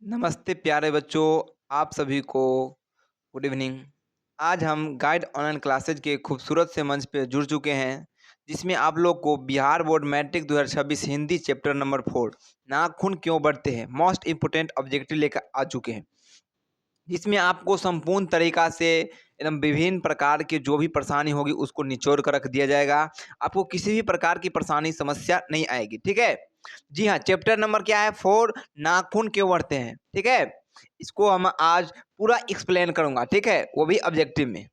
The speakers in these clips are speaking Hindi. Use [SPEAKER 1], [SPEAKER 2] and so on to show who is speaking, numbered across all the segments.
[SPEAKER 1] नमस्ते प्यारे बच्चों, आप सभी को गुड इवनिंग। आज हम गाइड ऑनलाइन क्लासेज के खूबसूरत से मंच पे जुड़ चुके हैं, जिसमें आप लोग को Bihar board matric 2026 Hindi chapter number 4 नाखून क्यों बढ़ते हैं मोस्ट इम्पोर्टेंट ऑब्जेक्टिव लेकर आ चुके हैं। जिसमें आपको संपूर्ण तरीका से एकदम विभिन्न प्रकार की जो भी परेशानी होगी उसको निचोड़ कर रख दिया जाएगा। आपको किसी भी प्रकार की परेशानी समस्या नहीं आएगी, ठीक है। जी हाँ, चैप्टर नंबर क्या है? 4 नाखून क्यों बढ़ते हैं, ठीक है। इसको हम आज पूरा एक्सप्लेन करूंगा, ठीक है, वो भी ऑब्जेक्टिव में।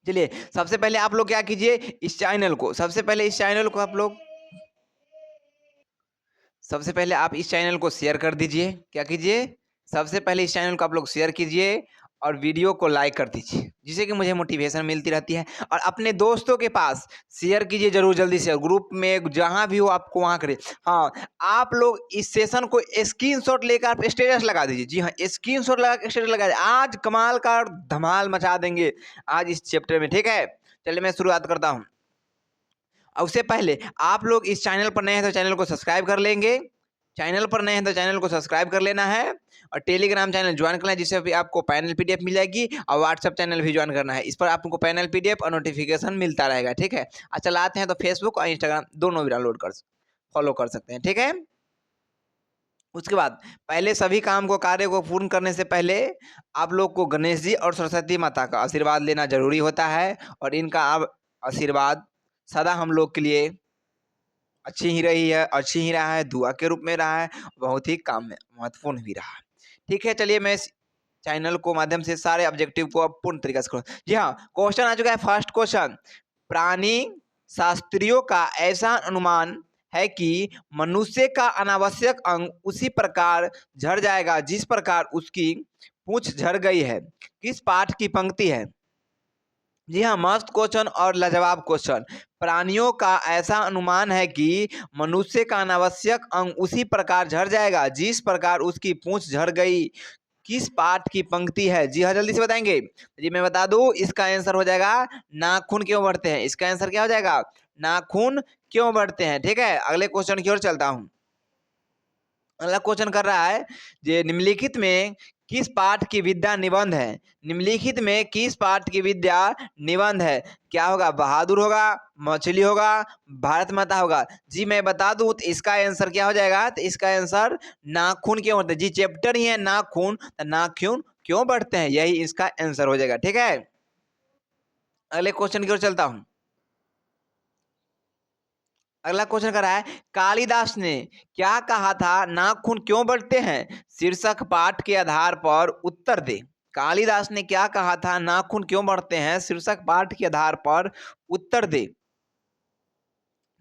[SPEAKER 1] चलिए, सबसे पहले आप लोग क्या कीजिए, इस चैनल को सबसे पहले इस चैनल को आप लोग सबसे पहले आप इस चैनल को शेयर कर दीजिए। क्या कीजिए? सबसे पहले इस चैनल को आप लोग शेयर कीजिए और वीडियो को लाइक कर दीजिए, जिससे कि मुझे मोटिवेशन मिलती रहती है। और अपने दोस्तों के पास शेयर कीजिए जरूर, जल्दी से। ग्रुप में जहां भी हो आपको वहां करिए। हाँ, आप लोग इस सेशन को स्क्रीनशॉट लेकर आप स्टेटस लगा दीजिए। जी हाँ, स्क्रीनशॉट लगा के स्टेटस लगा दीजिए। आज कमाल का धमाल मचा देंगे आज इस चैप्टर में, ठीक है। चलिए मैं शुरुआत करता हूँ। और उससे पहले आप लोग इस चैनल पर नए हैं तो चैनल को सब्सक्राइब कर लेंगे। चैनल पर नए हैं तो चैनल को सब्सक्राइब कर लेना है और टेलीग्राम चैनल ज्वाइन करना है, जिससे भी आपको पैनल पीडीएफ मिल जाएगी। और व्हाट्सएप चैनल भी ज्वाइन करना है, इस पर आपको पैनल पीडीएफ और नोटिफिकेशन मिलता रहेगा, ठीक है। अच्छा, चलाते हैं तो फेसबुक और इंस्टाग्राम दोनों भी डाउनलोड कर फॉलो कर सकते हैं, ठीक है। उसके बाद पहले सभी काम को कार्य को पूर्ण करने से पहले आप लोग को गणेश जी और सरस्वती माता का आशीर्वाद लेना जरूरी होता है। और इनका आशीर्वाद सदा हम लोग के लिए अच्छी ही रही है, अच्छी ही रहा है, दुआ के रूप में रहा है, बहुत ही काम में महत्वपूर्ण भी रहा है, ठीक है। चलिए मैं इस चैनल को माध्यम से सारे ऑब्जेक्टिव को अब पूर्ण तरीके से करूँ। जी हाँ, क्वेश्चन आ चुका है। फर्स्ट क्वेश्चन, प्राणी शास्त्रियों का ऐसा अनुमान है कि मनुष्य का अनावश्यक अंग उसी प्रकार झड़ जाएगा जिस प्रकार उसकी पूंछ झड़ गई है। किस पाठ की पंक्ति है? जी हाँ, मस्त क्वेश्चन और लाजवाब क्वेश्चन। प्राणियों का ऐसा अनुमान है कि मनुष्य का अनावश्यक अंग उसी प्रकार झड़ जाएगा जिस प्रकार उसकी पूंछ झड़ गई। किस पाठ की पंक्ति है? जी हाँ, जल्दी से बताएंगे। जी मैं बता दूं, इसका आंसर हो जाएगा नाखून क्यों बढ़ते हैं। इसका आंसर क्या हो जाएगा? नाखून क्यों बढ़ते हैं, ठीक है। अगले क्वेश्चन की ओर चलता हूं। अगला क्वेश्चन कर रहा है, जे निम्नलिखित में किस पाठ की विद्या निबंध है? निम्नलिखित में किस पाठ की विद्या निबंध है? क्या होगा? बहादुर होगा, मछली होगा, भारत माता होगा। जी मैं बता दूं तो इसका आंसर क्या हो जाएगा? तो इसका आंसर नाखून क्यों बढ़ते हैं। जी चैप्टर ही है नाखून, तो नाखून क्यों बढ़ते हैं, यही इसका आंसर हो जाएगा, ठीक है। अगले क्वेश्चन की ओर चलता हूं। अगला क्वेश्चन कर रहा है, कालिदास ने क्या कहा था, नाखून क्यों बढ़ते हैं? शीर्षक पाठ के आधार पर उत्तर दे। कालिदास ने क्या कहा था, नाखून क्यों बढ़ते हैं? शीर्षक पाठ के आधार पर उत्तर दे।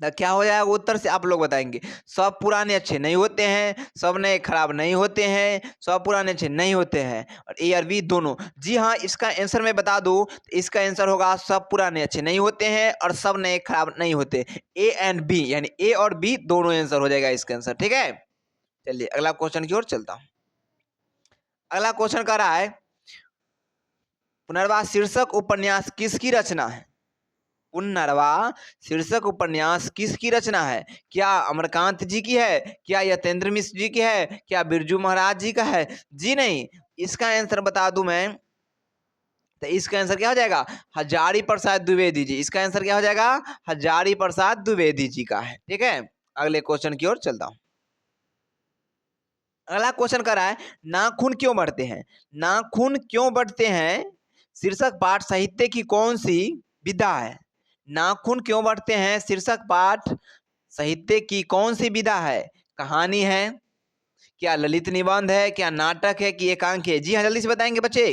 [SPEAKER 1] तो क्या हो जाएगा उत्तर से? आप लोग बताएंगे। सब पुराने अच्छे नहीं होते हैं, सब नए खराब नहीं होते हैं, सब पुराने अच्छे नहीं होते हैं, और ए और बी दोनों। जी हाँ, इसका आंसर मैं बता दूं तो इसका आंसर होगा सब पुराने अच्छे नहीं होते हैं और सब नए खराब नहीं होते। ए एंड बी, यानी ए और बी दोनों आंसर हो जाएगा इसका आंसर, ठीक है। चलिए अगला क्वेश्चन की ओर चलता हूँ। अगला क्वेश्चन कर रहा है, पुनर्वास शीर्षक उपन्यास किसकी रचना है? पुनर्वा शीर्षक उपन्यास किसकी रचना है? क्या अमरकांत जी की है? क्या यतेंद्र मिश्र जी की है? क्या बिरजू महाराज जी का है? जी नहीं, इसका आंसर बता दूं मैं, तो इसका आंसर क्या हो जाएगा? हजारी प्रसाद द्विवेदी जी। इसका आंसर क्या हो जाएगा? हजारी प्रसाद द्विवेदी जी का है, ठीक है। अगले क्वेश्चन की ओर चलता हूं। अगला क्वेश्चन कर रहा है, नाखून क्यों बढ़ते हैं? नाखून क्यों बढ़ते हैं शीर्षक पाठ साहित्य की कौन सी विधा है? नाखून क्यों बढ़ते हैं शीर्षक पाठ साहित्य की कौन सी विधा है? कहानी है, क्या ललित निबंध है, क्या नाटक है, कि एकांक है? जी हाँ, जल्दी से बताएंगे बच्चे।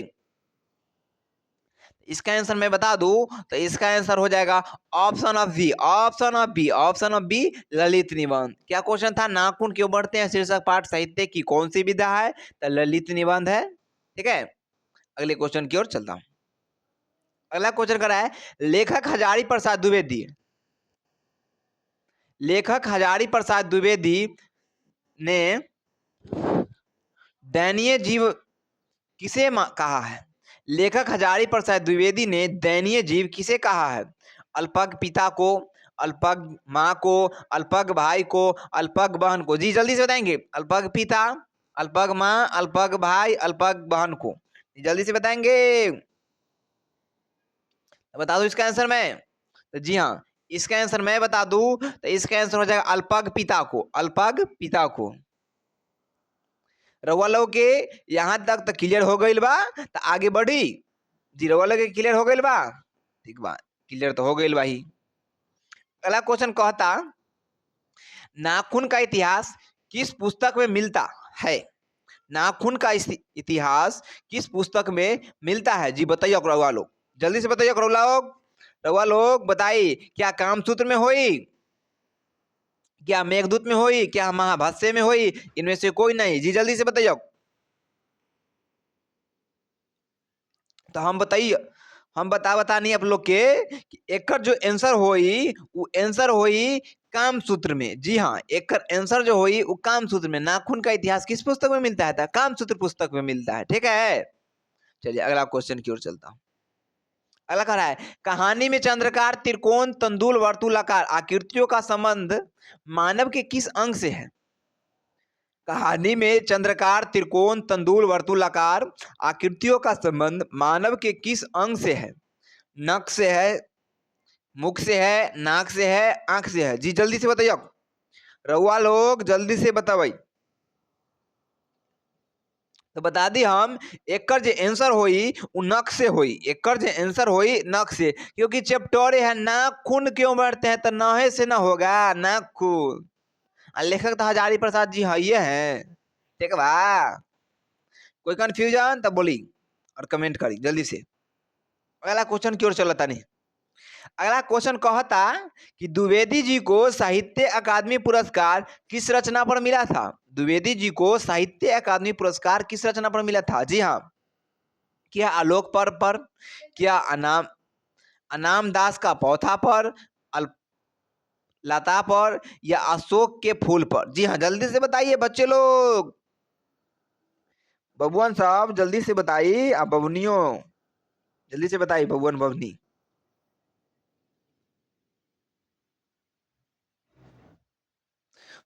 [SPEAKER 1] इसका आंसर मैं बता दूं तो इसका आंसर हो जाएगा option of B, option of B, option of b, ललित निबंध। क्या क्वेश्चन था? नाखून क्यों बढ़ते हैं शीर्षक पाठ साहित्य की कौन सी विधा है? तो ललित निबंध है, ठीक है। अगले क्वेश्चन की ओर चलता हूं। अगला क्वेश्चन कर रहा है, लेखक हजारी प्रसाद द्विवेदी, लेखक हजारी प्रसाद द्विवेदी ने दयनीय जीव किसे कहा है? लेखक हजारी प्रसाद द्विवेदी ने दयनीय जीव किसे कहा है? अल्पज्ञ पिता को, अल्पज्ञ माँ को, अल्पज्ञ भाई को, अल्पज्ञ बहन को। जी जल्दी से बताएंगे। अल्पज्ञ पिता, अल्पज्ञ माँ, अल्पज्ञ भाई, अल्पज्ञ बहन को। जल्दी से बताएंगे। बता दूं इसका आंसर मैं? तो जी हाँ, इसका आंसर मैं बता दूं तो इसका आंसर हो जाएगा अल्पज्ञ पिता को, अल्पज्ञ पिता को। रउआ लोग के यहाँ तक तो क्लियर हो गईल बा, तो आगे बढ़ी। जी रउआ लोग के क्लियर हो गईल बा? ठीक बा, क्लियर तो हो गईल बा ही। अगला क्वेश्चन कहता, नाखून का इतिहास किस पुस्तक में मिलता है? नाखून का इतिहास किस पुस्तक में मिलता है? जी बताइए रउआ लोग, जल्दी से बताइए रउआ लोग बताइए। क्या कामसूत्र में होई, क्या मेघदूत में होई, क्या महाभाष्य में होई? इनमें से कोई नहीं। जी जल्दी से बताइए। तो हम बताइए, हम बता नहीं आप लोग के कि एकर जो आंसर होई वो आंसर होई कामसूत्र में। जी हाँ, एकर आंसर जो होई वो कामसूत्र में। नाखून का इतिहास किस पुस्तक में मिलता है? कामसूत्र पुस्तक में मिलता है। ठीक है, चलिए अगला क्वेश्चन की ओर चलता हूँ। अगला कह रहा है, कहानी में चंद्रकार, त्रिकोण, तंदुल, वर्तुलाकार आकृतियों का संबंध मानव के किस अंग से है? कहानी में चंद्रकार, त्रिकोण, तंदुल, वर्तुलाकार आकृतियों का संबंध मानव के किस अंग से है? नख से है, मुख से है, नाक से है, आंख से है? जी जल्दी से बताइए, रउआ लोग जल्दी से बताइए। तो बता दी हम, एकर जे आंसर होई उ नख से होई। एकर जे आंसर होई नख से, क्योंकि चैप्टर है नाखून क्यों बढ़ते हैं, तो नहे से ना होगा नाखून। लेखक तो हजारी प्रसाद जी है ये हैं। ठीक बा, कोई कंफ्यूजन तो बोली और कमेंट करी जल्दी से। अगला क्वेश्चन की ओर चलता नहीं। अगला क्वेश्चन कहता कि द्विवेदी जी को साहित्य अकादमी पुरस्कार किस रचना पर मिला था? द्विवेदी जी को साहित्य अकादमी पुरस्कार किस रचना पर मिला था? जी हाँ, क्या आलोक पर्व पर, क्या अनाम अनाम दास का पौथा पर, लता पर, या अशोक के फूल पर? जी हाँ, जल्दी से बताइए बच्चे लोग। बबुआन साहब जल्दी से बताइए, आप बबुनियों जल्दी से बताइए, बबुआन बबनी।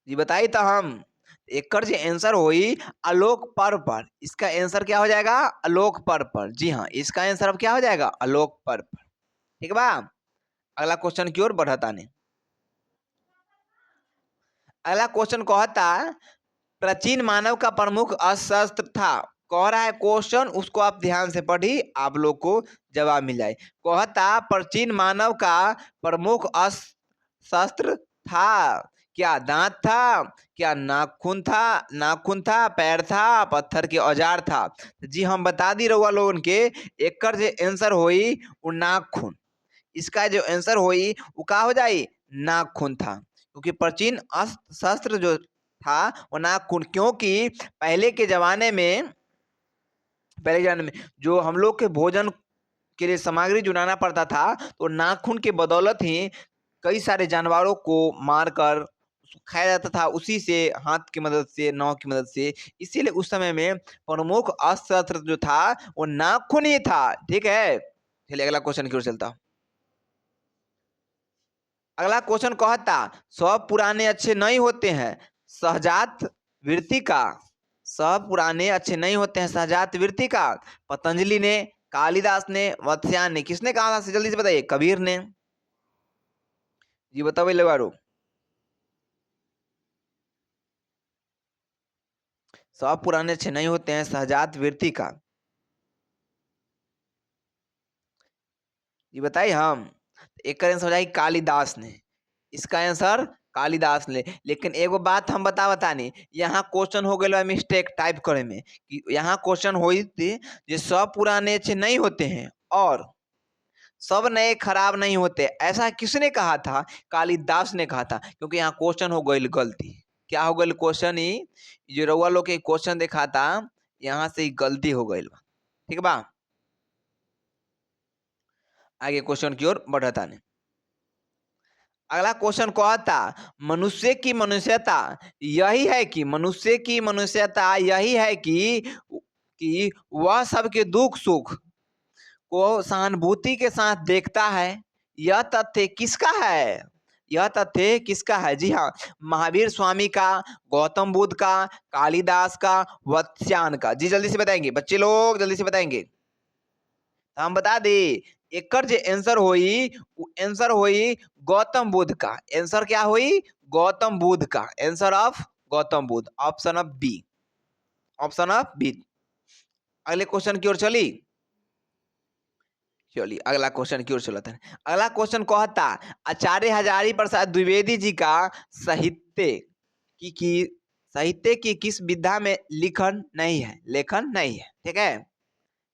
[SPEAKER 1] जी बताइए तो हम, एकर जे आंसर होई आलोक पर्व पर। इसका आंसर क्या हो जाएगा? आलोक पर्व पर। जी हाँ, इसका आंसर अब क्या हो जाएगा? आलोक पर्व पर। ठीक बा, अगला क्वेश्चन की ओर बढ़ता नहीं। अगला क्वेश्चन कहता, प्राचीन मानव का प्रमुख अस्त्र था। कह रहा है क्वेश्चन, उसको आप ध्यान से पढ़ी, आप लोग को जवाब मिल जाए। कहता प्राचीन मानव का प्रमुख शस्त्र था। क्या दांत था, क्या नाखून था, पैर था, पत्थर के औजार था? जी हम बता दी रहुआ लोगन के, एकर जो आंसर होई वो नाखून। इसका जो आंसर होई वो का हो जाई? नाखून था, क्योंकि प्राचीन अस्त्र शस्त्र जो था वो नाखून। क्योंकि पहले के जमाने में जो हम लोग के भोजन के लिए सामग्री जुटाना पड़ता था, तो नाखून के बदौलत ही कई सारे जानवरों को मारकर उसको खाया जाता था, उसी से हाथ की मदद से, नौ की मदद से। इसीलिए उस समय में प्रमुख अस्त्र जो था वो नाखून ही था। ठीक है, चलिए अगला क्वेश्चन की ओर चलता हूं। अगला क्वेश्चन कहता, सब पुराने अच्छे नहीं होते हैं, सहजात वृत्ति का। सब पुराने अच्छे नहीं होते हैं, सहजात वृत्ति का। पतंजलि ने, कालिदास ने, वत्स्यायन ने? किसने कहा था? जल्दी से बताइए। कबीर ने। जी बताओ लेवारो। सब पुराने अच्छे नहीं होते हैं, सहजात वृत्ति का। ये बताइए हम। एक आंसर हो जाएगी कालिदास ने। इसका आंसर कालिदास ने। लेकिन एगो बात हम बतानी, यहाँ क्वेश्चन हो गया मिस्टेक टाइप करे में, कि यहाँ क्वेश्चन हुई थी जो सब पुराने अच्छे नहीं होते हैं और सब नए खराब नहीं होते। ऐसा किसने कहा था? कालिदास ने कहा था। क्योंकि यहाँ क्वेश्चन हो गई गलती। क्या हो गई? क्वेश्चन ही जो रउआ लोग के क्वेश्चन देखा था, यहाँ से ही गलती हो गई। ठीक बा, आगे क्वेश्चन की ओर बढ़ता नहीं। अगला क्वेश्चन कहता, मनुष्य की मनुष्यता यही है कि वह सबके दुख सुख को सहानुभूति के साथ देखता है। यह तथ्य किसका है? यह तथ्य किसका है? जी हाँ, महावीर स्वामी का, गौतम बुद्ध का, कालिदास का, वत्स्यायन का। जी जल्दी से बताएंगे बच्चे लोग, जल्दी से बताएंगे। तो हम बता दे एकर जे आंसर होई वो आंसर होई गौतम बुद्ध का। आंसर क्या होई? गौतम बुद्ध का। Answer of Gautam Buddha, option of B, option of b. अगले क्वेश्चन की ओर चली, चलिए अगला क्वेश्चन की ओर चलते हैं। अगला क्वेश्चन कहता आचार्य हजारी प्रसाद द्विवेदी जी का साहित्य की साहित्य की किस विधा में लिखन नहीं है? लेखन नहीं है, ठीक है,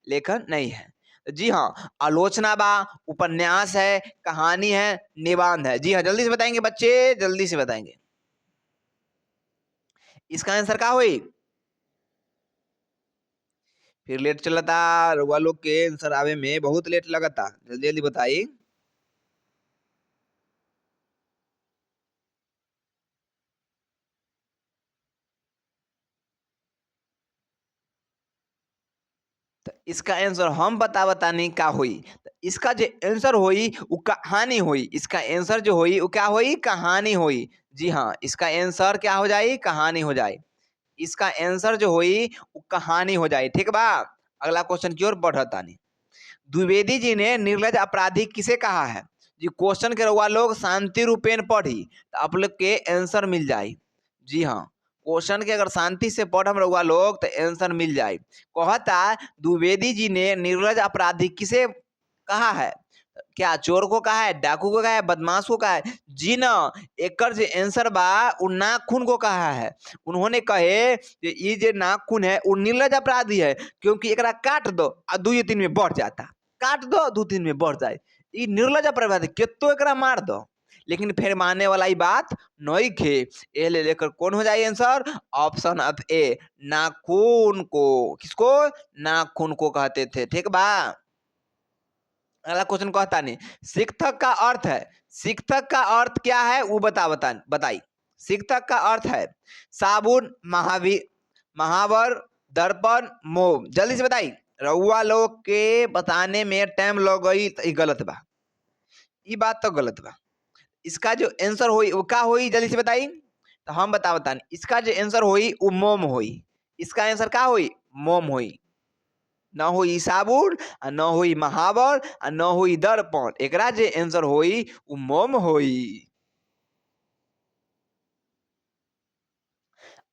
[SPEAKER 1] लेखन नहीं है। जी हाँ, आलोचना बा, उपन्यास है, कहानी है, निबंध है। जी हाँ, जल्दी से बताएंगे बच्चे, जल्दी से बताएंगे। इसका आंसर का हुई? फिर लेट चलता, रउआ लोग के आंसर आवे में बहुत लेट लगता, जल्दी जल्दी बताई। तो इसका आंसर हम बतानी का हुई। तो इसका जो आंसर हुई वो कहानी हुई। इसका आंसर जो हुई वो क्या हुई? कहानी हुई। जी हाँ, इसका आंसर क्या हो जाए? कहानी हो जाए। इसका आंसर जो हुई वो कहानी हो जाए, ठीक बा। अगला क्वेश्चन की ओर बढ़ता नहीं। द्विवेदी जी ने निर्लज अपराधी किसे कहा है? जी क्वेश्चन के रउआ लोग शांति रूपेण पढ़ी तो आप लोग के आंसर मिल जाए। जी हाँ, क्वेश्चन के अगर शांति से पढ़म रउआ लोग तो आंसर मिल जाए। कहता द्विवेदी जी ने निर्लज अपराधी किसे कहा है? क्या चोर को कहा है, डाकू को कहा है, बदमाश को कहा है? जी ना, एकर जे आंसर बा उ नाखून को कहा है। उन्होंने कहे कि ये जे नाखून है वो निर्लज अपराधी है क्योंकि एकरा काट दो आ 2 दिन में बढ़ जाता, काट दो 2 दिन में बढ़ जाए। ये निर्लज अपराधी केतो एकरा मार दो, लेकिन फिर मानने वाला ही बात नहीं खे। ए ले लेकर कौन हो जाए आंसर? ऑप्शन ऑफ ए, नाखून को। किसको? नाखून को कहते थे, ठीक बा। अगला क्वेश्चन कहता नहीं शिक्षक का अर्थ है, शिक्षक का अर्थ क्या है वो बताई। शिक्षक का अर्थ है साबुन, महावीर, महावर, दर्पण, मोम। जल्दी से बताई, रउआ लोग के बताने में टाइम लग गई तो ई गलत बा, ई बात तो गलत बा। इसका जो आंसर होई वो का होई? जल्दी से बताई। तो हम बतानी इसका जो आंसर होई वो मोम होई। इसका आंसर का होई? मोम होई। न होई साबुन आ न होई महावर आ न होई दर्पण, एकरा जे आंसर होई उ मोम होई।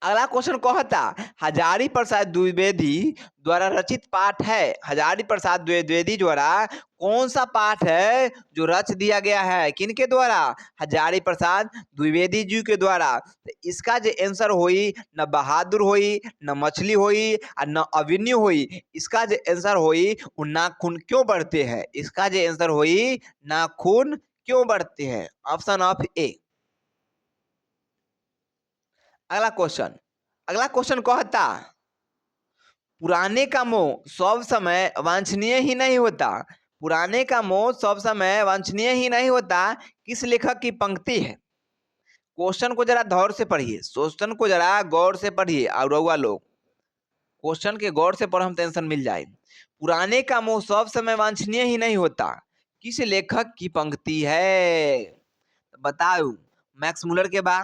[SPEAKER 1] अगला क्वेश्चन कहता हजारी प्रसाद द्विवेदी द्वारा रचित पाठ है। हजारी प्रसाद द्विवेदी द्वारा कौन सा पाठ है जो रच दिया गया है? किनके द्वारा? हजारी प्रसाद द्विवेदी जी के द्वारा। तो इसका जो आंसर होई न बहादुर होई, न मछली होई और न अभिन्यू होई। इसका जो आंसर होई वो नाखून क्यों बढ़ते हैं। इसका जो आंसर होई नाखून क्यों बढ़ते हैं, ऑप्शन ऑफ ए। अगला क्वेश्चन, अगला क्वेश्चन कहता पुराने का मोह सब समय वांछनीय ही नहीं होता। पुराने का मोह सब समय वांछनीय ही नहीं होता किस लेखक की पंक्ति है? क्वेश्चन को जरा गौर से पढ़िए, क्वेश्चन को जरा गौर से पढ़िए और रउआ लोग क्वेश्चन के गौर से पढ़ हम टेंशन मिल जाए। पुराने का मोह सब समय वांछनीय ही नहीं होता किस लेखक की पंक्ति है? बताओ, मैक्स मुलर के बा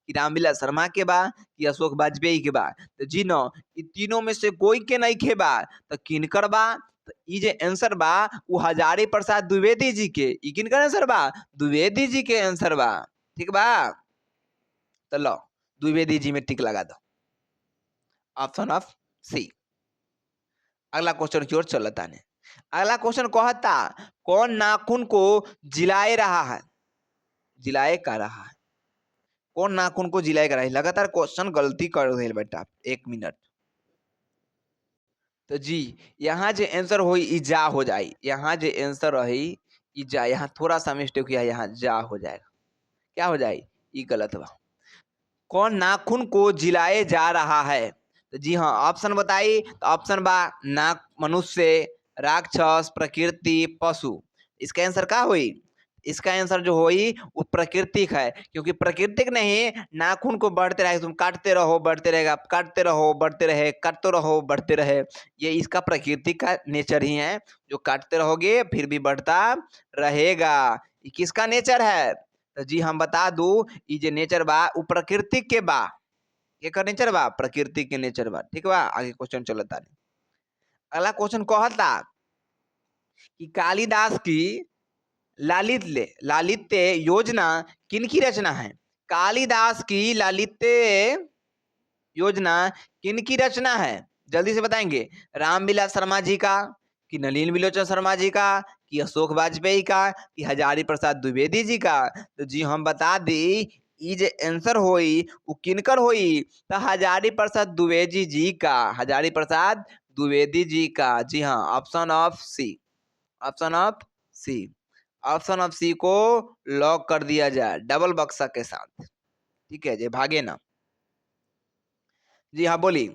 [SPEAKER 1] कि रामविलास शर्मा के बा कि अशोक वाजपेयी के बा? तो जी न, इ तीनों में से कोई के नहीं खे बा तो किनकर बा? तो ई जे आंसर बा वो हजारी प्रसाद द्विवेदी जी के। ई किनकर आंसर बा? द्विवेदी जी के आंसर बा, ठीक बा। तो लो द्विवेदी जी में टिक लगा दो, ऑप्शन ऑफ सी। अगला क्वेश्चन की ओर चलता ने। अगला क्वेश्चन कहता कौन नाखून को जिलाए रहा है? जिलाए का रहा है, कौन नाखून को जिलाए का रहा है? लगातार क्वेश्चन गलती कर रहे बेटा, 1 मिनट। तो जी यहाँ जो आंसर होई ई जा हो जाए। यहाँ जो आंसर रही ई जा, यहाँ थोड़ा सा मिस्टेक किया, यहाँ जा हो जाएगा। क्या हो जाए? ई गलत बा। कौन नाखून को जिलाए जा रहा है? तो जी हाँ, ऑप्शन बताई। तो ऑप्शन बा नाक, मनुष्य, राक्षस, प्रकृति, पशु। इसका आंसर का हुई? इसका आंसर जो हुई वो प्राकृतिक है, क्योंकि प्राकृतिक नहीं नाखून को बढ़ते रहे, तुम काटते रहो बढ़ते रहेगा, काटते रहो बढ़ते रहे, काटते रहो बढ़ते रहे। ये इसका प्राकृतिक का नेचर ही है, जो काटते रहोगे फिर भी बढ़ता रहेगा। ये किसका नेचर है? तो जी हम बता दू ई जे नेचर बा उ प्रकृति के बा, केकर नेचर बा, प्रकृति के नेचर बा। ठीक बा, आगे क्वेश्चन चलता। अगला क्वेश्चन कहता कि कालिदास की लालित्य योजना किनकी रचना है? कालिदास की लालित्य योजना किनकी रचना है? जल्दी से बताएंगे। रामविलास शर्मा जी का, कि नलिन विलोचन शर्मा जी का, कि अशोक वाजपेयी का, कि हजारी प्रसाद द्विवेदी जी का? तो जी हम बता दी ई जे आंसर होई वो किनकर होई? तो हजारी प्रसाद द्विवेदी जी का, हजारी प्रसाद द्विवेदी जी का। जी हाँ, option of C, option of C, option of C को लॉक कर दिया जाए डबल बक्सा के साथ। ठीक है, जे भागे ना। जी हाँ, बोली।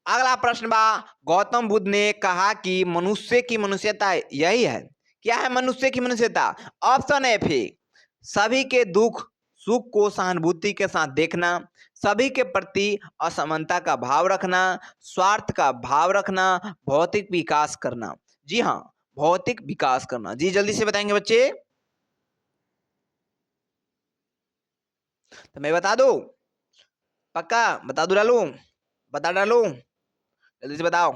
[SPEAKER 1] अगला प्रश्न बा, गौतम बुद्ध ने कहा कि मनुष्य की मनुष्यता यही है। क्या है मनुष्य की मनुष्यता? ऑप्शन एफ है सभी के दुख सुख को सहानुभूति के साथ देखना, सभी के प्रति असमानता का भाव रखना, स्वार्थ का भाव रखना, भौतिक विकास करना। जी हाँ, भौतिक विकास करना। जी जल्दी से बताएंगे बच्चे। तो मैं बता दूं, पक्का बता दूं, डालू, बता डालू, जल्दी से बताओ,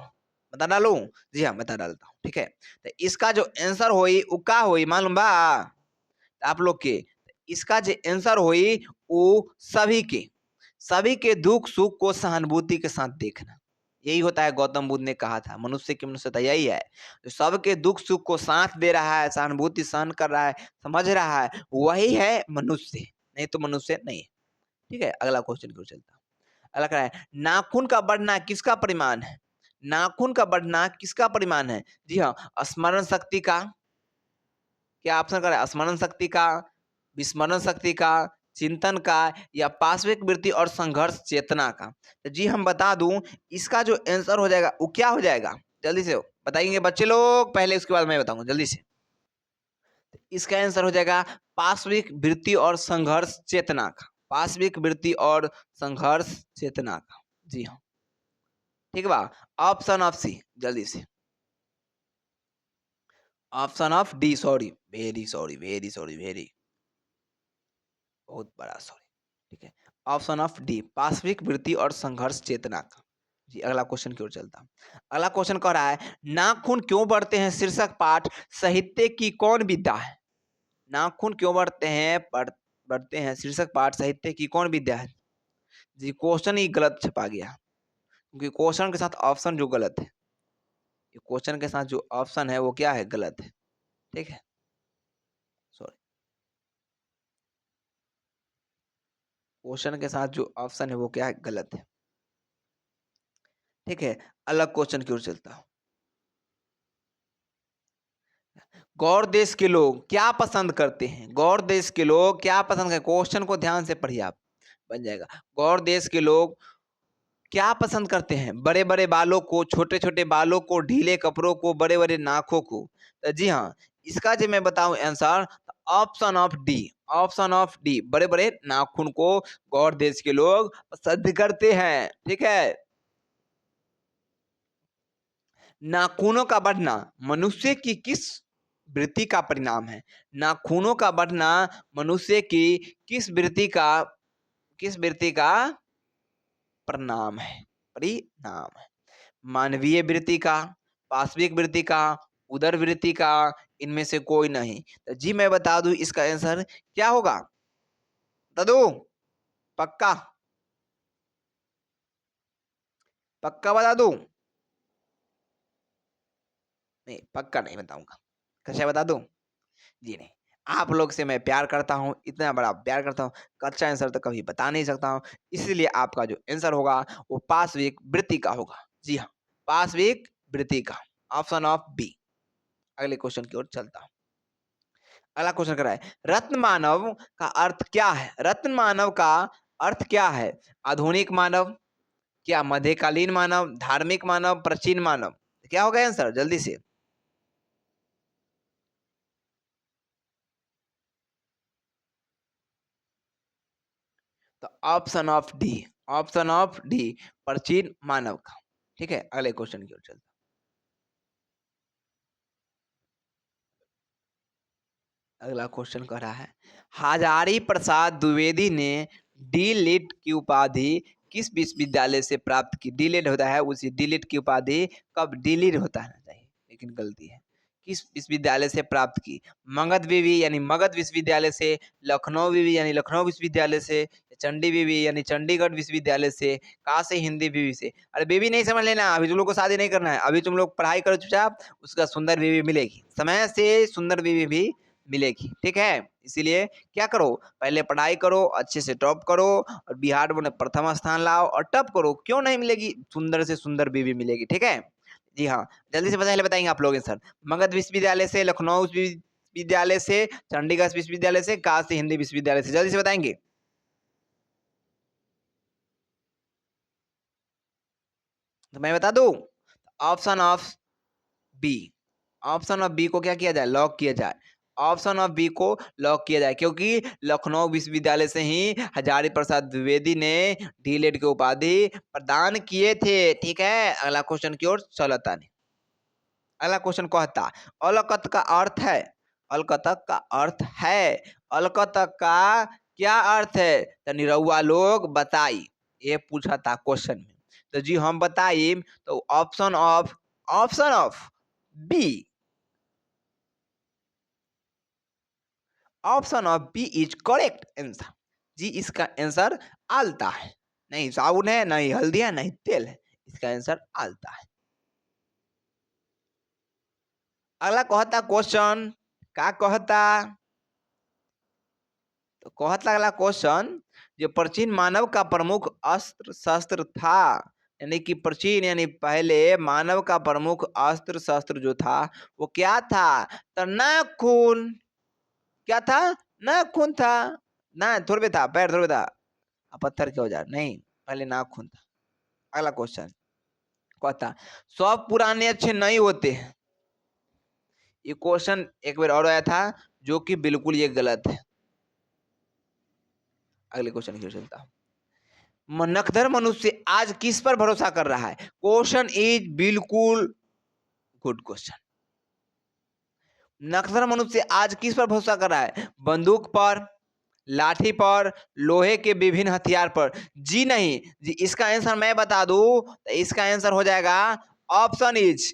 [SPEAKER 1] बता डालू। जी हाँ, बता डालता हूँ। ठीक है, तो इसका जो आंसर होई उ का होई मालूम बा आप लोग के? इसका जो आंसर होई वो सभी के दुख सुख को सहानुभूति के साथ देखना। यही होता है, गौतम बुद्ध ने कहा था मनुष्य की मनुष्यता यही है, जो सबके दुख सुख को साथ दे रहा है, सहानुभूति सहन कर रहा है, समझ रहा है, वही है मनुष्य, नहीं तो मनुष्य नहीं है। ठीक है, अगला क्वेश्चन क्यों चलता। अगला क्या है? नाखून का बढ़ना किसका परिमाण है? नाखून का बढ़ना किसका परिमाण है? जी हाँ, स्मरण शक्ति का। क्या ऑप्शन कर रहा है? स्मरण शक्ति का, विस्मरण शक्ति का, चिंतन का, या पार्श्विक वृत्ति और संघर्ष चेतना का? तो जी हम बता दूं इसका जो आंसर हो जाएगा वो क्या हो जाएगा? जल्दी से बताएंगे बच्चे लोग, पहले उसके बाद मैं बताऊंगा जल्दी से। इसका आंसर हो जाएगा पार्श्विक वृत्ति और संघर्ष चेतना का, पार्श्विक वृत्ति और संघर्ष चेतना का। जी हाँ, ठीक बा, ऑप्शन ऑफ सी, जल्दी से option of D, sorry very sorry very sorry very बहुत बड़ा सॉरी। ठीक है, ऑप्शन ऑफ डी, पार्श्विक वृत्ति और संघर्ष चेतना का। जी अगला क्वेश्चन की ओर चलता। अगला क्वेश्चन कह रहा है नाखून क्यों बढ़ते हैं शीर्षक पाठ साहित्य की कौन विद्या है? नाखून क्यों बढ़ते हैं बढ़ते हैं शीर्षक पाठ साहित्य की कौन विद्या है? जी क्वेश्चन ही गलत छपा गया, क्योंकि क्वेश्चन के साथ ऑप्शन जो गलत है, क्वेश्चन के साथ जो ऑप्शन है वो क्या है? गलत है। ठीक है, सॉरी, क्वेश्चन के साथ जो ऑप्शन है वो क्या है? गलत है। ठीक है, अलग क्वेश्चन की ओर चलता हूं। गौर देश के लोग क्या पसंद करते हैं? गौर देश के लोग क्या पसंद करते हैं? क्वेश्चन को ध्यान से पढ़िए आप, बन जाएगा। गौर देश के लोग क्या पसंद करते हैं? बड़े बड़े बालों को, छोटे छोटे बालों को, ढीले कपड़ों को, बड़े बड़े नाखों को? तो जी हाँ, इसका जो मैं बताऊं answer, option of D, option of D, बड़े बड़े नाखून को गौर देश के लोग पसंद करते हैं। ठीक है, नाखूनों का बढ़ना मनुष्य की किस वृत्ति का परिणाम है? नाखूनों का बढ़ना मनुष्य की किस वृत्ति का परिणाम है? परिणाम है। मानवीय वृत्ति का, पाशविक वृत्ति का, उदर वृत्ति का, इनमें से कोई नहीं। तो जी मैं बता दूं इसका आंसर क्या होगा? बता दू, पक्का पक्का बता दूं? नहीं, पक्का नहीं बताऊंगा। कैसे बता दूं? जी नहीं, आप लोग से मैं प्यार करता हूँ, इतना बड़ा प्यार करता हूँ, कच्चा आंसर तो कभी बता नहीं सकता हूँ। इसलिए आपका जो आंसर होगा वो पाशविक वृत्ति का होगा। जी हाँ, पाशविक वृत्ति का, ऑप्शन ऑफ बी। अगले क्वेश्चन की ओर चलता हूँ। अगला क्वेश्चन कर रहा है रत्न मानव का अर्थ क्या है? रत्न मानव का अर्थ क्या है? आधुनिक मानव, क्या मध्यकालीन मानव, धार्मिक मानव, प्राचीन मानव? क्या होगा आंसर? जल्दी से। तो option of D, option of D, प्राचीन मानव का। ठीक है, अगले क्वेश्चन की ओर चलते। अगला क्वेश्चन कह रहा है, हजारी प्रसाद द्विवेदी ने डी लिट की उपाधि किस विश्वविद्यालय से प्राप्त की? डी लिट होता है, उसी डी लिट की उपाधि कब डी लिट होता है चाहिए, लेकिन गलती है। किस विश्वविद्यालय से प्राप्त की? मगध विवि यानी मगध विश्वविद्यालय से, लखनऊ विवि यानी लखनऊ विश्वविद्यालय से, चंडी विवि यानी चंडीगढ़ विश्वविद्यालय से, काशी हिंदी विवि से। अरे विवि नहीं समझ लेना, अभी तुम लोग को शादी नहीं करना है, अभी तुम लोग पढ़ाई करो चुपचाप, उसका सुंदर विवि मिलेगी, समय से सुंदर विवि भी मिलेगी, ठीक है। इसीलिए क्या करो, पहले पढ़ाई करो, अच्छे से टॉप करो और बिहार में प्रथम स्थान लाओ और टॉप करो। क्यों नहीं मिलेगी? सुंदर से सुंदर बीवी मिलेगी, ठीक है। जी हाँ, जल्दी से पहले बताएंगे आप लोग सर। मगध विश्वविद्यालय से, लखनऊ विश्वविद्यालय से, चंडीगढ़ विश्वविद्यालय से, काशी हिंदी विश्वविद्यालय से, जल्दी से बताएंगे। तो मैं बता दूं, option of B, option of b को क्या किया जाए? लॉक किया जाए। ऑप्शन ऑफ बी को लॉक किया जाए, क्योंकि लखनऊ विश्वविद्यालय से ही हजारी प्रसाद द्विवेदी ने डीलेड की उपाधि प्रदान किए थे, ठीक है। अगला क्वेश्चन की ओर चलता नहीं। अगला क्वेश्चन कहता, अलकत का अर्थ है, अलकतक का अर्थ है, अलकतक का क्या अर्थ है? तो निरहुआ लोग बताई, ये पूछा था क्वेश्चन में। तो जी हम बताई, तो option of B, option of B is correct answer. जी इसका आंसर आलता है, नहीं साबुन है, नहीं हल्दी है, नहीं तेल है, इसका आंसर आलता है। अगला कहता क्वेश्चन, क्या कहता? तो कहता अगला क्वेश्चन, जो प्राचीन मानव का प्रमुख अस्त्र शस्त्र था, यानी कि प्राचीन यानी पहले मानव का प्रमुख अस्त्र शस्त्र जो था वो क्या था? तो नाखून। क्या था? नाखून था। ना थोड़े था, पैर थोड़े था, पत्थर के औजार नहीं, पहले नाखून था। अगला क्वेश्चन कहता, सब पुराने अच्छे नहीं होते हैं। ये क्वेश्चन एक बार और आया था, जो कि बिल्कुल ये गलत है। अगले क्वेश्चन की ओर चलता, नकदर मनुष्य आज किस पर भरोसा कर रहा है? क्वेश्चन इज बिल्कुल गुड क्वेश्चन। नकदर मनुष्य आज किस पर भरोसा कर रहा है? बंदूक पर, लाठी पर, लोहे के विभिन्न हथियार पर? जी नहीं, जी इसका आंसर मैं बता दूं, तो इसका आंसर हो जाएगा option is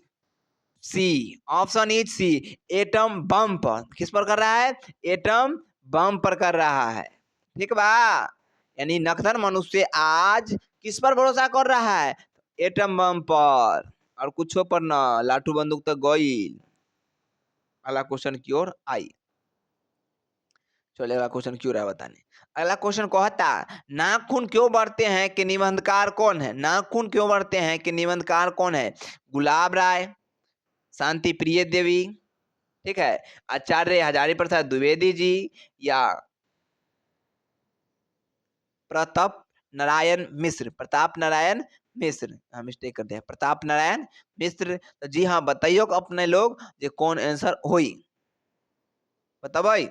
[SPEAKER 1] c, option is c, atom bomb पर। किस पर कर रहा है? एटम बम पर कर रहा है, ठीक बा। यानी नक्सर मनुष्य आज किस पर भरोसा कर रहा है? एटम बम पर, और कुछ पर ना, लाठू बंदूक तक गई। अगला क्वेश्चन की ओर आई, चलिए अगला क्वेश्चन क्यों रहा बताने। अगला क्वेश्चन कहता, नाखून क्यों बढ़ते हैं कि निबंधकार कौन है? नाखून क्यों बढ़ते हैं कि निबंधकार कौन है? गुलाब राय, शांति प्रिय देवी, ठीक है, आचार्य हजारी प्रसाद द्विवेदी जी, या प्रताप नारायण मिश्र, प्रताप नारायण मिश्र, हम मिस्टेक कर दिया, प्रताप नारायण मिश्र। तो जी हाँ बताइयो अपने लोग जे कौन आंसर हुई, बताबाई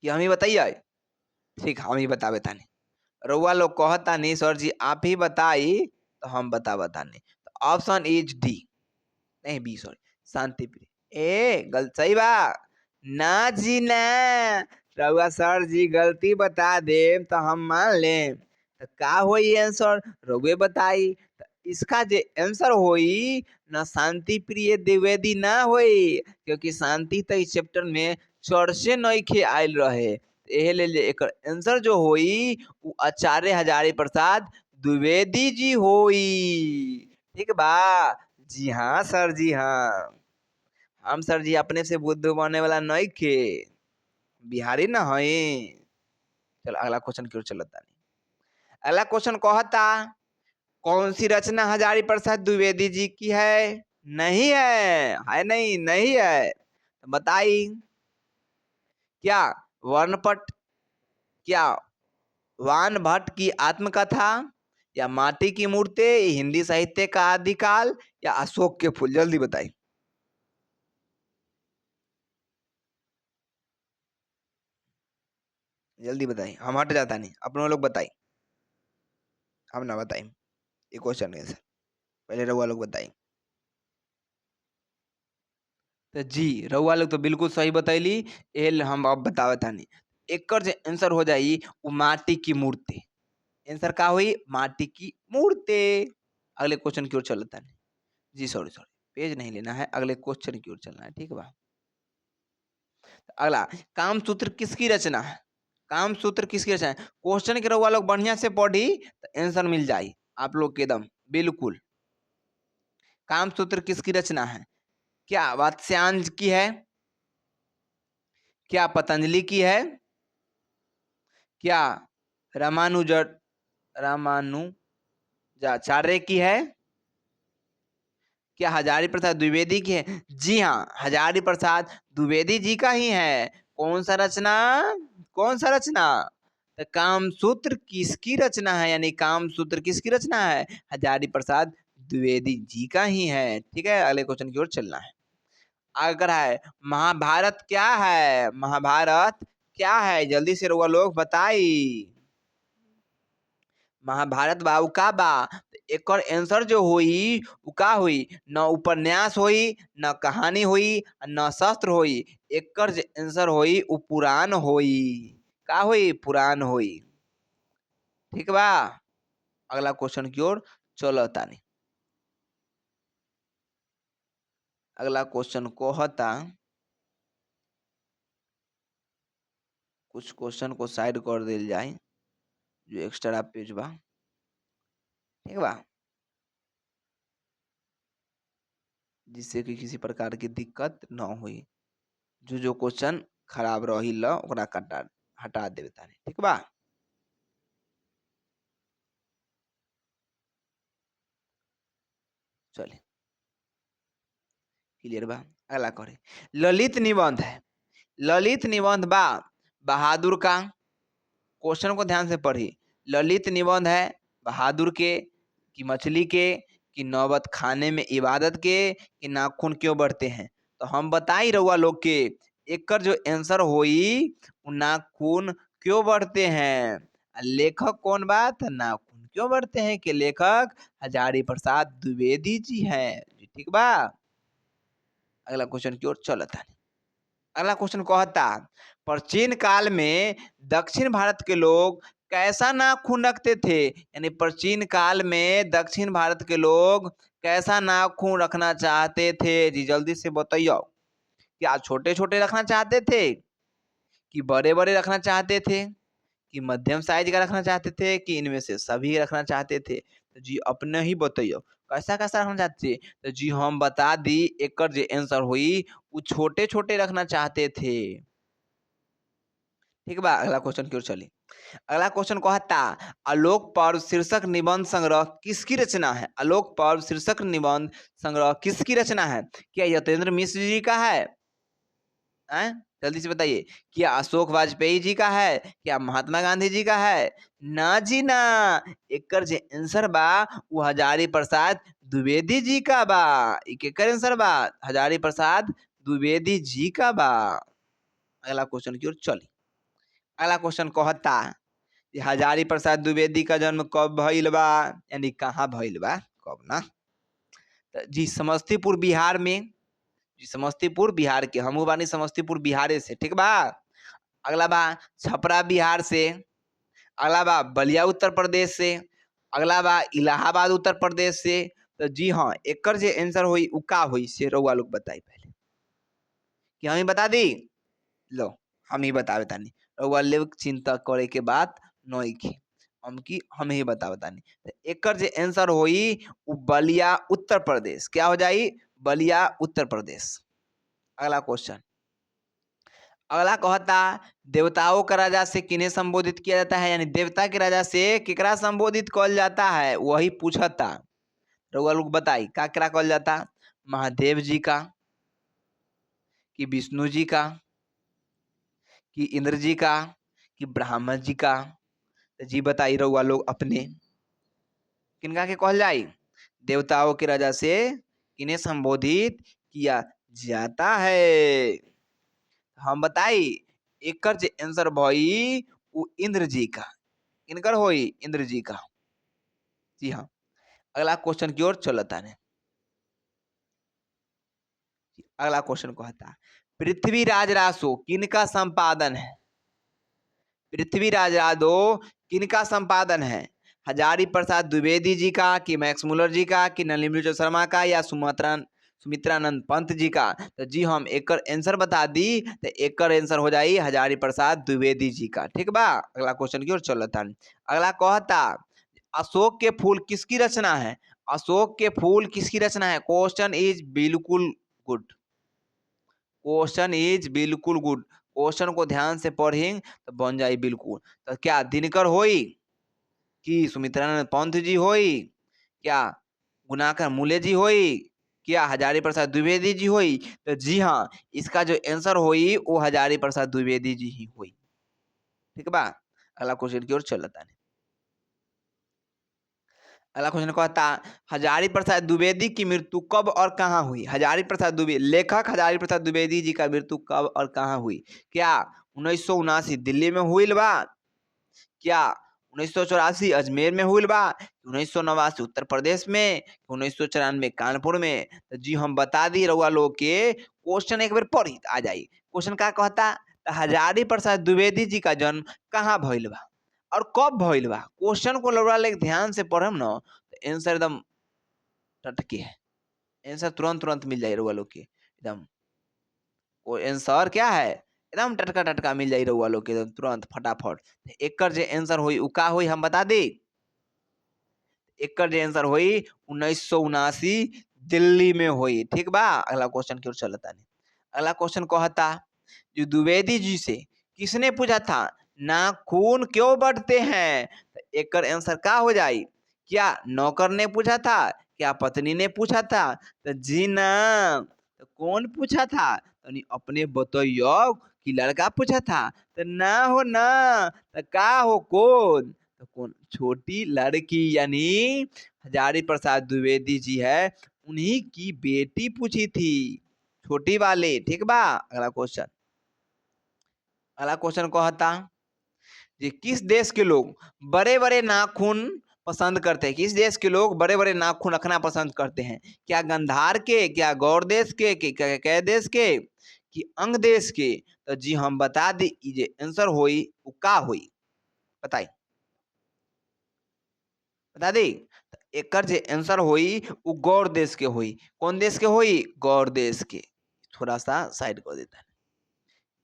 [SPEAKER 1] कि हम ही बताइए? ठीक, हम ही बता बताने। रउआ लोग कहता नहीं सर जी आप ही बताई, तो हम बता नहीं। तो ऑप्शन इज डी, नहीं बी सॉरी, शांति प्रिय। गलत सही बा ना जी ना, रउआ सर जी गलती बता दे तो हम मान लें, तो का होई आंसर रउए बताई। तो इसका जे आंसर होई ना, शांति प्रिय द्विवेदी ना होई, क्योंकि शांति तो इस चैप्टर में चर्चे नहीं खे आयल रहे। एहे ले एकर आंसर जो होई वो आचार्य हजारी प्रसाद द्विवेदी जी होई, ठीक बा। जी हाँ सर, जी हाँ, हम सर जी अपने से बुद्धू बनने वाला नहीं खे, बिहारी ना है। चलो अगला क्वेश्चन क्यों चलता नहीं। अगला क्वेश्चन कहता, कौन सी रचना हजारी प्रसाद द्विवेदी जी की है? नहीं है नहीं, नहीं है, तो बताई। क्या वर्णपट, क्या वान भट्ट की आत्मकथा, या माटी की मूर्ति, हिंदी साहित्य का आदिकाल, या अशोक के फूल? जल्दी बताई, जल्दी बताई, हम हट जाता नहीं, अपने लोग बताई, हम ना बताई। ये क्वेश्चन है सर, पहले रहुआ लोग बताई। तो जी रउआ लोग तो बिल्कुल सही बतैली। एल हम अब बतावतानी। एकर जे आंसर हो जाई उ माटी की मूर्ति। आंसर का हुई? माटी की मूर्ति। अगले क्वेश्चन की ओर चलतानी। जी सॉरी सॉरी, पेज नहीं लेना है, अगले क्वेश्चन की ओर चलना है, ठीक बा। अगला, कामसूत्र किसकी रचना है? कामसूत्र किसकी रचना है? क्वेश्चन के रउआ लोग बढ़िया से पढ़ी तो आंसर मिल जाई आप लोग के एकदम बिल्कुल। कामसूत्र किसकी रचना है? क्या वात्स्यांज की है? क्या पतंजलि की है? क्या रामानुजाचार्य की है? क्या हजारी प्रसाद द्विवेदी की है? जी हाँ, हजारी प्रसाद द्विवेदी जी का ही है। कौन सा रचना? कौन सा रचना? तो कामसूत्र किसकी रचना है, यानी कामसूत्र किसकी रचना है? हजारी प्रसाद द्विवेदी जी का ही है। ठीक है, अगले क्वेश्चन की ओर चलना है। अगर है महाभारत क्या है? महाभारत क्या है? जल्दी से रउआ लोग बताई। महाभारत बा उ का बा? एकर आंसर जो हुई उ का हुई? न उपन्यास हुई, न कहानी हुई, न शस्त्र हुई। एकर जे आंसर हुई उ पुराण हुई। का हुई? पुराण हुई। ठीक बा, अगला क्वेश्चन की ओर चलो तानी। अगला क्वेश्चन कहता, कुछ क्वेश्चन को साइड कर दिल जाए जो एक्स्ट्रा पेज बा। ठीक बा, जिससे कि किसी प्रकार की दिक्कत न हुई। जो क्वेश्चन खराब रही ल ओकरा हटा देवे तानी। ठीक बा, चलिए क्लियर बा। अगला करे, ललित निबंध है। ललित निबंध बा बहादुर का। क्वेश्चन को ध्यान से पढ़ी। ललित निबंध है बहादुर के, कि मछली के, कि नौबत खाने में इबादत के, कि नाखून क्यों बढ़ते हैं? तो हम बताई रउआ लोग के एकर जो आंसर होई उ नाखून क्यों बढ़ते हैं। लेखक कौन बात? नाखून क्यों बढ़ते हैं के लेखक हजारी प्रसाद द्विवेदी जी हैं। जी ठीक बा, अगला क्वेश्चन की ओर चलता है। अगला क्वेश्चन कहता, प्राचीन काल में दक्षिण भारत के लोग कैसा नाखून रखते थे? यानी प्राचीन काल में दक्षिण भारत के लोग कैसा नाखून रखना चाहते थे? जी जल्दी से बताइए। क्या छोटे छोटे रखना चाहते थे, कि बड़े बड़े रखना चाहते थे, कि मध्यम साइज का रखना चाहते थे, कि इनमें से सभी रखना चाहते थे? तो जी अपने ही बताइए कैसा कैसा रखना चाहते थे। तो जी हम बता दी एकर जो आंसर हुई वो छोटे छोटे रखना चाहते थे। ठीक बा, अगला क्वेश्चन की ओर चली। अगला क्वेश्चन कहता, आलोक पर्व शीर्षक निबंध संग्रह किसकी रचना है? आलोक पर्व शीर्षक निबंध संग्रह किसकी रचना है? क्या यतेंद्र मिश्र जी का है? हैं? जल्दी से बताइए। क्या अशोक वाजपेयी जी का है? क्या महात्मा गांधी जी का है? ना जी ना, एकर जे आंसर बा वो हजारी प्रसाद द्विवेदी जी का बा। एकर आंसर बा हजारी प्रसाद द्विवेदी जी का बा। अगला क्वेश्चन की ओर चली। अगला क्वेश्चन कहता कि हजारी प्रसाद द्विवेदी का जन्म कब भइल बा, यानी कहाँ भइल बा, कब ना? तो जी समस्तीपुर बिहार में। जी समस्तीपुर बिहार के, हमहू बानी समस्तीपुर बिहारे से। ठीक बा, अगला बा छपरा बिहार से। अगला बा बलिया उत्तर प्रदेश से। अगला बा इलाहाबाद उत्तर प्रदेश से। तो जी हाँ, एकर जे आंसर हुई उ का हुई से रउआ लोग बताई पहले, कि हम ही बता दी? लो हम ही बतावे तानी, रउआ लोग चिंता करे के बात नइखे। हम ही बतावे तानी। तो एकर जे आंसर होई उ बलिया उत्तर प्रदेश। क्या हो जाई? बलिया उत्तर प्रदेश। अगला क्वेश्चन, अगला कहता, देवताओं का राजा से किन्हें संबोधित किया जाता है? यानी देवता के राजा से केकरा संबोधित कल जाता है, वही पूछता। रउआ लोग बताई का केकरा कल जाता? महादेव जी का, कि विष्णु जी का, कि इंद्र जी का, कि ब्रह्मा जी का? तो जी बताई रउआ लोग अपने किनका के कहल जाई? देवताओं के राजा से किन्हें संबोधित किया जाता है? हम बताई एकर जे आंसर भई उ इंद्र जी का। किनकर होई? इंद्र जी का। जी हाँ, अगला क्वेश्चन की ओर चलता है। अगला क्वेश्चन कहता पृथ्वीराज रासो किनका संपादन है? पृथ्वीराज रासो किनका संपादन है? हजारी प्रसाद द्विवेदी जी का, कि मैक्स मुलर जी का, कि नलिनी शर्मा का, या सुमित्रानंद पंत जी का? तो जी हम एक आंसर बता दी तो एक आंसर हो जाई हजारी प्रसाद द्विवेदी जी का। ठीक बा, अगला क्वेश्चन की ओर चलता। अगला कहता अशोक के फूल किसकी रचना है? अशोक के फूल किसकी रचना है? क्वेश्चन इज बिल्कुल गुड, क्वेश्चन इज बिल्कुल गुड। क्वेश्चन को ध्यान से पढ़ें तो बन जाए बिल्कुल। तो क्या दिनकर होई, कि सुमित्रानंद पंत जी होई, क्या गुणाकर मूले जी होई, क्या हजारी प्रसाद द्विवेदी जी होई? तो जी हाँ, इसका जो आंसर होई वो हजारी प्रसाद द्विवेदी जी ही होई। ठीक बा, अगला क्वेश्चन की ओर चलता है। अगला क्वेश्चन कहता हजारी प्रसाद द्विवेदी की मृत्यु कब और कहाँ हुई? हजारी प्रसाद द्विवेदी, लेखक हजारी प्रसाद द्विवेदी जी का मृत्यु कब और कहाँ हुई? क्या 1979 दिल्ली में हुई बा, क्या 1984 अजमेर में हुई बा, 1989 उत्तर प्रदेश में, 1994 कानपुर में? तो जी हम बता दी रउआ लोग के, क्वेश्चन एक बार पढ़ी आ जाई। क्वेश्चन का कहता हजारी प्रसाद द्विवेदी जी का जन्म कहाँ भइल बा और कब भइल बा? क्वेश्चन को रउआ लोग ध्यान से पढ़म न तो आंसर एकदम टटके है, आंसर तुरंत तुरंत मिल जाए रउआ लोग के एकदम। वो आंसर क्या है एकदम टटका टटका मिल जाई रउआ लोग के एकदम तुरंत फटाफट। एकर जे आंसर होई उ का होई हम बता दी। एकर जे आंसर होई 1979 दिल्ली में होई। ठीक बा, अगला क्वेश्चन की ओर चलता नहीं। अगला क्वेश्चन कहता जो द्विवेदी जी से किसने पूछा था नाखून क्यों बढ़ते हैं? तो एकर आंसर का हो जाई? क्या नौकर ने पूछा था, क्या पत्नी ने पूछा था? तो जी ना, तो कौन पूछा था? तो अपने बतैयो कि लड़का पूछा था? तो ना हो ना, तो का हो कौन? तो कौन? छोटी लड़की यानी हजारी प्रसाद द्विवेदी जी है, उन्हीं की बेटी पूछी थी, छोटी वाली। ठीक बा, अगला क्वेश्चन। अगला क्वेश्चन कहता कि किस देश के लोग बड़े बड़े नाखून पसंद करते हैं? किस देश के लोग बड़े बड़े नाखून रखना पसंद करते हैं? क्या गंधार के, क्या गौर देश के, क्या कै देश के, कि अंग देश के? तो जी हम बता दी जे आंसर होई उ का होई बताई, बता दी। तो एकर जे आंसर होई उ गौर देश के होई। कौन देश के होई? गौर देश के। थोड़ा सा साइड कर देता है।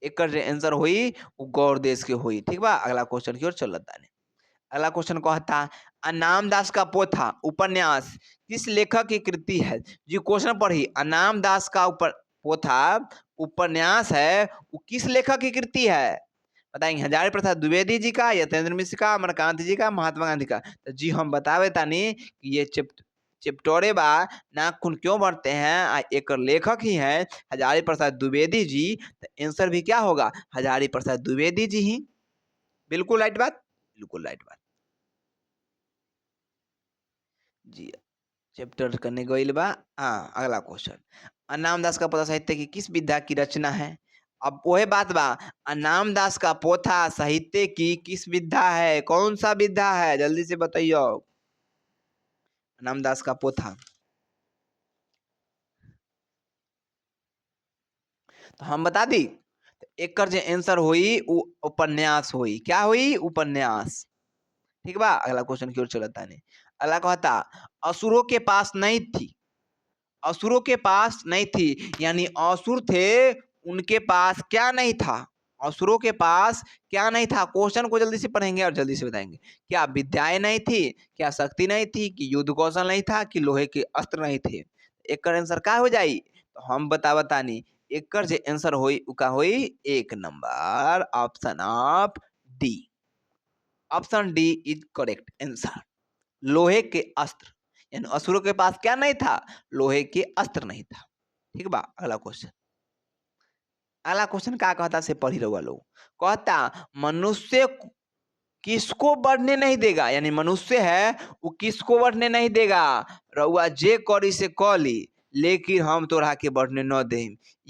[SPEAKER 1] एकर जे आंसर होई उ गौर देश के होई। ठीक बा, अगला क्वेश्चन की ओर चलता है। अगला क्वेश्चन कहता अनाम दास का पोथा उपन्यास किस लेखक की कृति है? जी क्वेश्चन पढ़ी, अनाम दास का पोथा उपन्यास है वो किस लेखक की कृति है? बताएंगे हजारी प्रसाद द्विवेदी जी का, यतेंद्र मिश्र का, अमरकांत जी का, महात्मा गांधी का? तो जी हम बतावे तानी कि ये चिपटोरे बा नाखून क्यों बढ़ते हैं एक लेखक ही है हजारी प्रसाद द्विवेदी जी। तो आंसर भी क्या होगा? हजारी प्रसाद द्विवेदी जी ही। बिल्कुल राइट बात, बिल्कुल राइट बात जी। चैप्टर करने गईल बा। हाँ, अगला क्वेश्चन अनामदास का पोथा साहित्य की किस विधा की रचना है? अब वही बात बा, अनामदास का पोथा साहित्य की किस विधा है? कौन सा विधा है? जल्दी से बताइयो। अनामदास का पोथा, तो हम बता दी एकर जे आंसर हुई वो उपन्यास हुई। क्या हुई? उपन्यास। ठीक बा, अगला क्वेश्चन की ओर चलता नहीं। अगला कहता असुरों के पास नहीं थी, असुरों के पास नहीं थी यानी असुर थे उनके पास क्या नहीं था? असुरों के पास क्या नहीं था? क्वेश्चन को जल्दी से पढ़ेंगे और जल्दी से बताएंगे। क्या विद्याएं नहीं थी, क्या शक्ति नहीं थी, कि युद्ध कौशल नहीं था, कि लोहे के अस्त्र नहीं थे? एक आंसर का हो जाई तो हम बतानी एकर जे आंसर होई उ का होई एक number option of D. Option D is correct answer, लोहे के अस्त्र। यानी असुरों के पास क्या नहीं था? लोहे के अस्त्र नहीं था। ठीक बा, अगला क्वेश्चन। अगला क्वेश्चन का कहता से पढ़ी रहुआ लोग। कहता मनुष्य किसको बढ़ने नहीं देगा? यानी मनुष्य है वो किसको बढ़ने नहीं देगा? रउआ जे करी से कली लेकिन हम तोरा के बढ़ने न दे।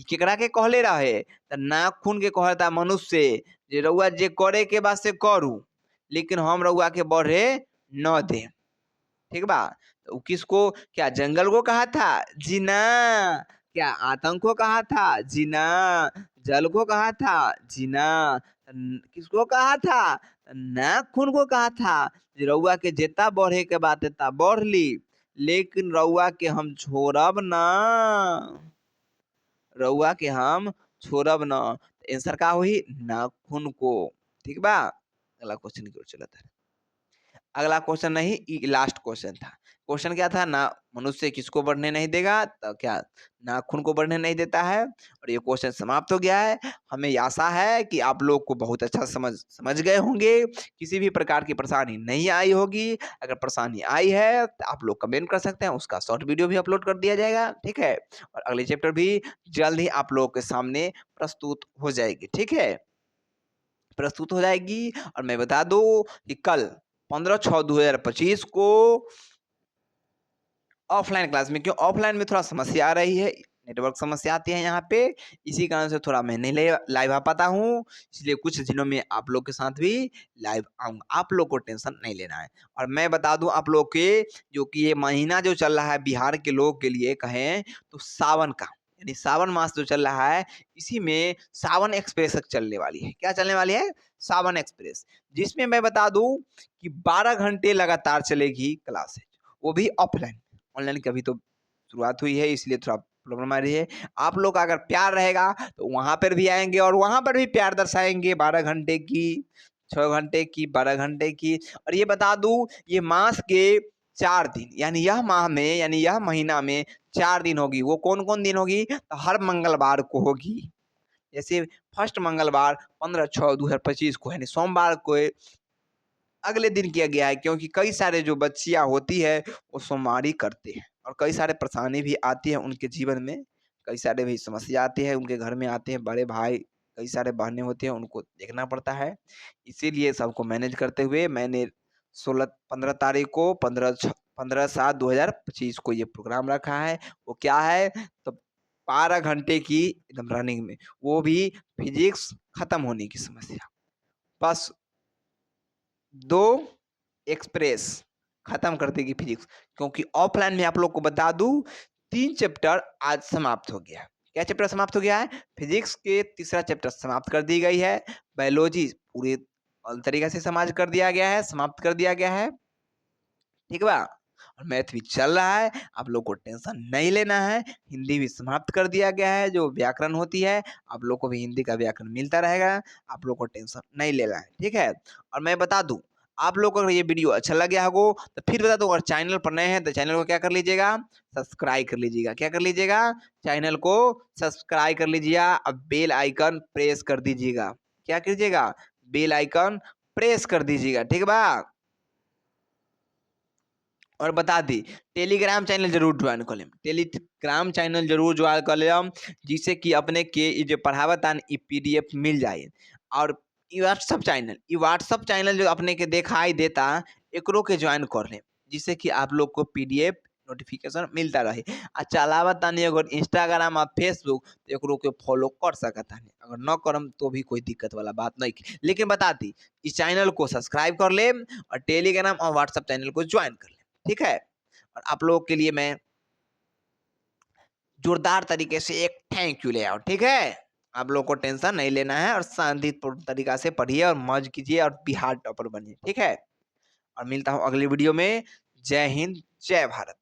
[SPEAKER 1] केकरा के कहले रहे? तो नाखून के कहता मनुष्य जे रउआ जे करे के बाद से करू लेकिन हम रउआ के बढ़े न दे। ठीक बा, तो किसको, क्या जंगल को कहा था? जी ना, क्या आतंक को कहा था? जी ना। जल को कहा था? जी ना। किसको कहा था? नाखून को कहा था। जे रउआ के जेता बढ़े के बात ता बढ़ ली, लेकिन रउआ के हम छोड़ब ना। रउआ के हम छोड़ब न। आंसर का होई? नाखून को। ठीक बा। अगला क्वेश्चन की ओर चलत है। अगला क्वेश्चन नहीं, ये लास्ट क्वेश्चन था। क्वेश्चन क्या था? ना मनुष्य किसको बढ़ने नहीं देगा, तो क्या नाखून को बढ़ने नहीं देता है। और ये क्वेश्चन समाप्त हो गया है। हमें आशा है कि आप लोग को बहुत अच्छा समझ गए होंगे, किसी भी प्रकार की परेशानी नहीं आई होगी। अगर परेशानी आई है तो आप लोग कमेंट कर सकते हैं, उसका शॉर्ट वीडियो भी अपलोड कर दिया जाएगा। ठीक है, और अगली चैप्टर भी जल्द ही आप लोगों के सामने प्रस्तुत हो जाएगी। ठीक है, प्रस्तुत हो जाएगी। और मैं बता दूं कि कल 15/6/2025 को ऑफलाइन क्लास में, क्यों ऑफलाइन में थोड़ा समस्या आ रही है, नेटवर्क समस्या आती है यहाँ पे, इसी कारण से थोड़ा मैं नहीं लाइव आ पाता हूँ। इसलिए कुछ दिनों में आप लोग के साथ भी लाइव आऊँगा। आप लोग को टेंशन नहीं लेना है। और मैं बता दूं आप लोग के, जो कि ये महीना जो चल रहा है बिहार के लोग के लिए कहें तो सावन का, यानी सावन मास जो चल रहा है, इसी में सावन एक्सप्रेस चलने वाली है। क्या चलने वाली है? सावन एक्सप्रेस, जिसमें मैं बता दूं कि 12 घंटे लगातार चलेगी क्लास, वो भी ऑफलाइन। ऑनलाइन की अभी तो शुरुआत हुई है, इसलिए थोड़ा प्रॉब्लम आ रही है। आप लोग का अगर प्यार रहेगा तो वहां पर भी आएंगे और वहां पर भी प्यार दर्शाएंगे। 12 घंटे की, 6 घंटे की, 12 घंटे की। और ये बता दूं, ये मास के 4 दिन, यानी यह माह में, यानी यह महीना में 4 दिन होगी। वो कौन कौन दिन होगी? तो हर मंगलवार को होगी। जैसे फर्स्ट मंगलवार 15/6/2025 को, यानी सोमवार को अगले दिन किया गया है, क्योंकि कई सारे जो बच्चियां होती है वो सोमवारी करते हैं, और कई सारे परेशानी भी आती है उनके जीवन में। कई सारे भी समस्या आती है उनके घर में, आते हैं बड़े भाई, कई सारे बहनें होती हैं, उनको देखना पड़ता है। इसीलिए सबको मैनेज करते हुए मैंने 15 तारीख को 15/7/2025 को ये प्रोग्राम रखा है। वो क्या है? तो 12 घंटे की एकदम रनिंग में, वो भी फिजिक्स खत्म होने की समस्या, बस 2 एक्सप्रेस खत्म कर देगी फिजिक्स। क्योंकि ऑफलाइन में आप लोग को बता दूं 3 चैप्टर आज समाप्त हो गया। क्या चैप्टर समाप्त हो गया है? फिजिक्स के तीसरा चैप्टर समाप्त कर दी गई है। बायोलॉजी पूरे तरीके से समाप्त कर दिया गया है, समाप्त कर दिया गया है। ठीक बा। और मैथ भी चल रहा है, आप लोग को टेंशन नहीं लेना है। हिंदी भी समाप्त कर दिया गया है, जो व्याकरण होती है, आप लोग को भी हिंदी का व्याकरण मिलता रहेगा। आप लोग को टेंशन नहीं लेना है। ठीक है, और मैं बता दूं, आप लोग को अगर ये वीडियो अच्छा लग गया हो तो फिर बता दूं, अगर चैनल पर नए हैं तो चैनल को क्या कर लीजिएगा? सब्सक्राइब कर लीजिएगा। क्या कर लीजिएगा? चैनल को सब्सक्राइब कर लीजिएगा। अब बेल आइकन प्रेस कर दीजिएगा। क्या कीजिएगा? बेल आइकन प्रेस कर दीजिएगा। ठीक बा। और बता दी, टेलीग्राम चैनल जरूर ज्वाइन कर लें। टेलीग्राम चैनल जरूर ज्वाइन कर लें, जिससे कि अपने के ई जो पढ़ावत ई पीडीएफ मिल जाए। और व्हाट्सअप चैनल जो अपने के दिखाई देता, एकरो के ज्वाइन कर लें, जिससे कि आप लोग को पीडीएफ नोटिफिकेशन मिलता रहे। आ चलावत तानी अगर इंस्टाग्राम और फेसबुक, तो एकरो के फॉलो कर सकता है। अगर न करम तो भी कोई दिक्कत वाला बात नहीं। लेकिन बता दी, इस चैनल को सब्सक्राइब कर ले और टेलीग्राम और व्हाट्सअप चैनल को ज्वाइन कर ले। ठीक है, और आप लोगों के लिए मैं जोरदार तरीके से एक थैंक यू ले आओ। ठीक है, आप लोगों को टेंशन नहीं लेना है और शांतिपूर्ण तरीका से पढ़िए और मौज कीजिए और बिहार टॉपर बनिए। ठीक है, और मिलता हूँ अगली वीडियो में। जय हिंद, जय भारत।